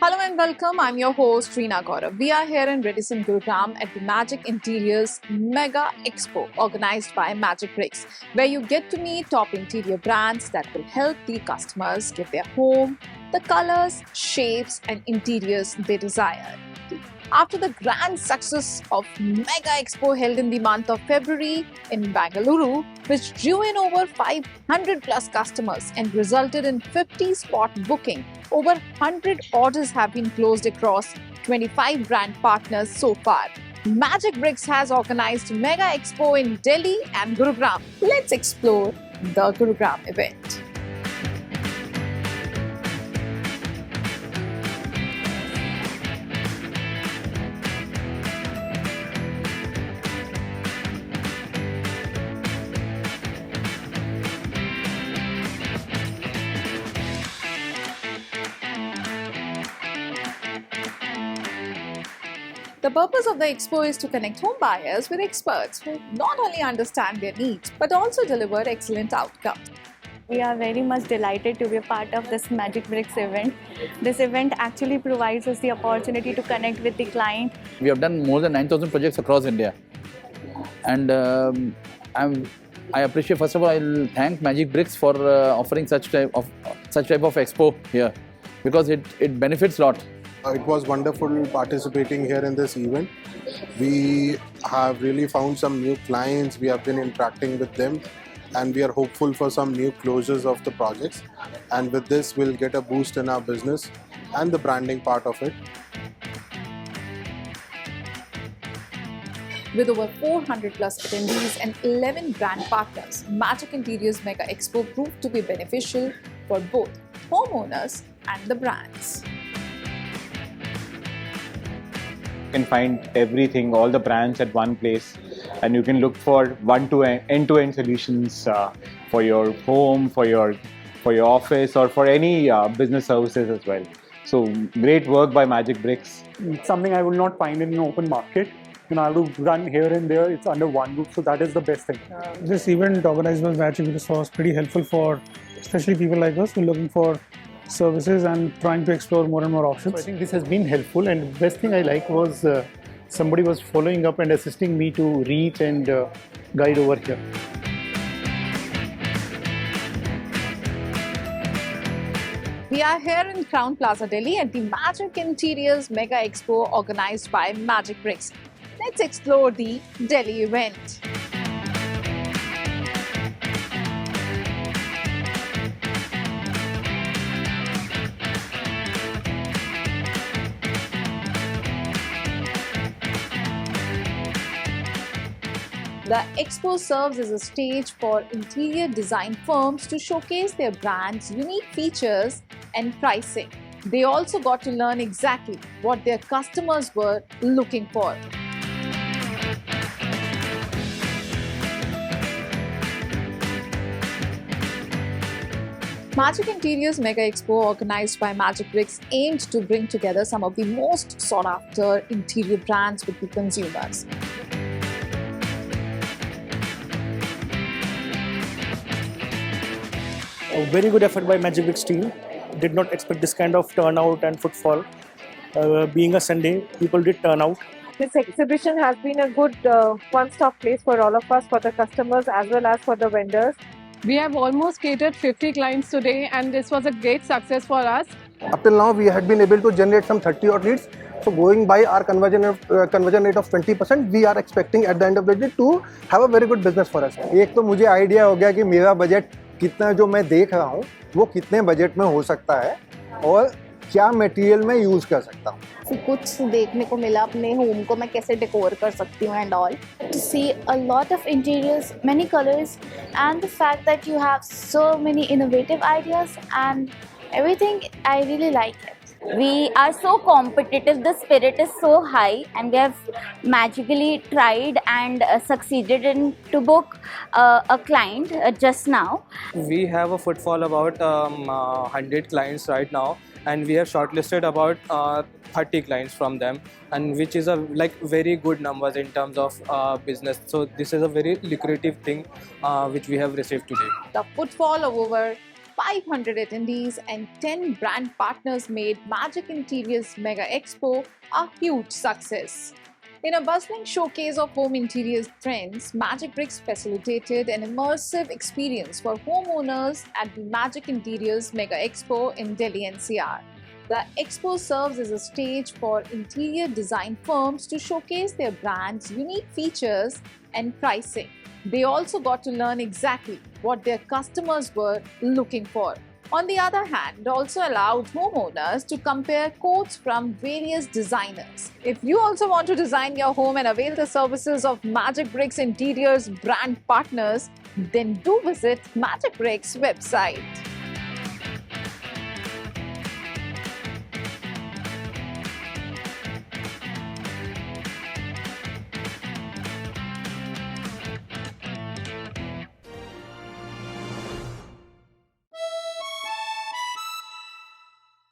Hello and welcome. I'm your host Reena Gaurav. We are here in Redison Gurugram at the Magic Interiors Mega Expo organized by Magic Bricks, where you get to meet top interior brands that will help the customers give their home the colors, shapes, and interiors they desire. After the grand success of Mega Expo held in the month of February in Bangalore, which drew in over 500 plus customers and resulted in 50 spot booking, over 100 orders have been closed across 25 brand partners so far. Magic Bricks has organized Mega Expo in Delhi and Gurugram. Let's explore the Gurugram event. The purpose of the expo is to connect home buyers with experts who not only understand their needs but also deliver excellent outcomes. We are very much delighted to be a part of this Magic Bricks event. This event actually provides us the opportunity to connect with the client. We have done more than 9,000 projects across India. And I appreciate, first of all, I'll thank Magic Bricks for offering such type of expo here, because it benefits a lot. It was wonderful participating here in this event. We have really found some new clients. We have been interacting with them, and we are hopeful for some new closures of the projects. And with this, we'll get a boost in our business and the branding part of it. With over 400 plus attendees and 11 brand partners, Magic Interiors Mega Expo proved to be beneficial for both homeowners and the brands. You can find everything, all the brands at one place, and you can look for end-to-end solutions for your home, for your office, or for any business services as well. So great work by Magic Bricks. It's something I will not find in an open market. I have to run here and there. It's under one roof, so that is the best thing. This event organized by Magic Bricks was pretty helpful for especially people like us who are looking for services and trying to explore more and more options. So I think this has been helpful, and the best thing I like was somebody was following up and assisting me to reach and guide over here. We are here in Crown Plaza, Delhi at the Magic Interiors Mega Expo organized by Magic Bricks. Let's explore the Delhi event. The expo serves as a stage for interior design firms to showcase their brand's unique features and pricing. They also got to learn exactly what their customers were looking for. Magic Interiors Mega Expo organized by Magic Bricks aimed to bring together some of the most sought after interior brands with the consumers. A very good effort by Magic Bricks team. Did not expect this kind of turnout and footfall. Being a Sunday, people did turn out. This exhibition has been a good one-stop place for all of us, for the customers as well as for the vendors. We have almost catered 50 clients today, and this was a great success for us. Up till now, we had been able to generate some 30 odd leads. So going by our conversion rate of 20%, we are expecting at the end of the day to have a very good business for us. एक तो मुझे idea हो गया कि मेरा budget कितना जो मैं देख रहा हूँ वो कितने बजट में हो सकता है और क्या मटेरियल में यूज कर सकता हूँ. कुछ देखने को मिला अपने होम को मैं कैसे डेकोर कर सकती हूँ and all. To see a lot of interiors, many colors, and the fact that you have so many innovative ideas and everything, I really like it. We are so competitive, the spirit is so high, and we have magically tried and succeeded in to book a client just now. We have a footfall about 100 clients right now, and we have shortlisted about 30 clients from them, and which is a very good numbers in terms of business. So this is a very lucrative thing which we have received today. The footfall of over 500 attendees and 10 brand partners made Magic Interiors Mega Expo a huge success. In a bustling showcase of home interiors trends, Magic Bricks facilitated an immersive experience for homeowners at the Magic Interiors Mega Expo in Delhi NCR. The expo serves as a stage for interior design firms to showcase their brand's unique features and pricing. They also got to learn exactly what their customers were looking for. On the other hand, it also allowed homeowners to compare quotes from various designers. If you also want to design your home and avail the services of Magic Bricks Interiors brand partners, then do visit Magic Bricks website.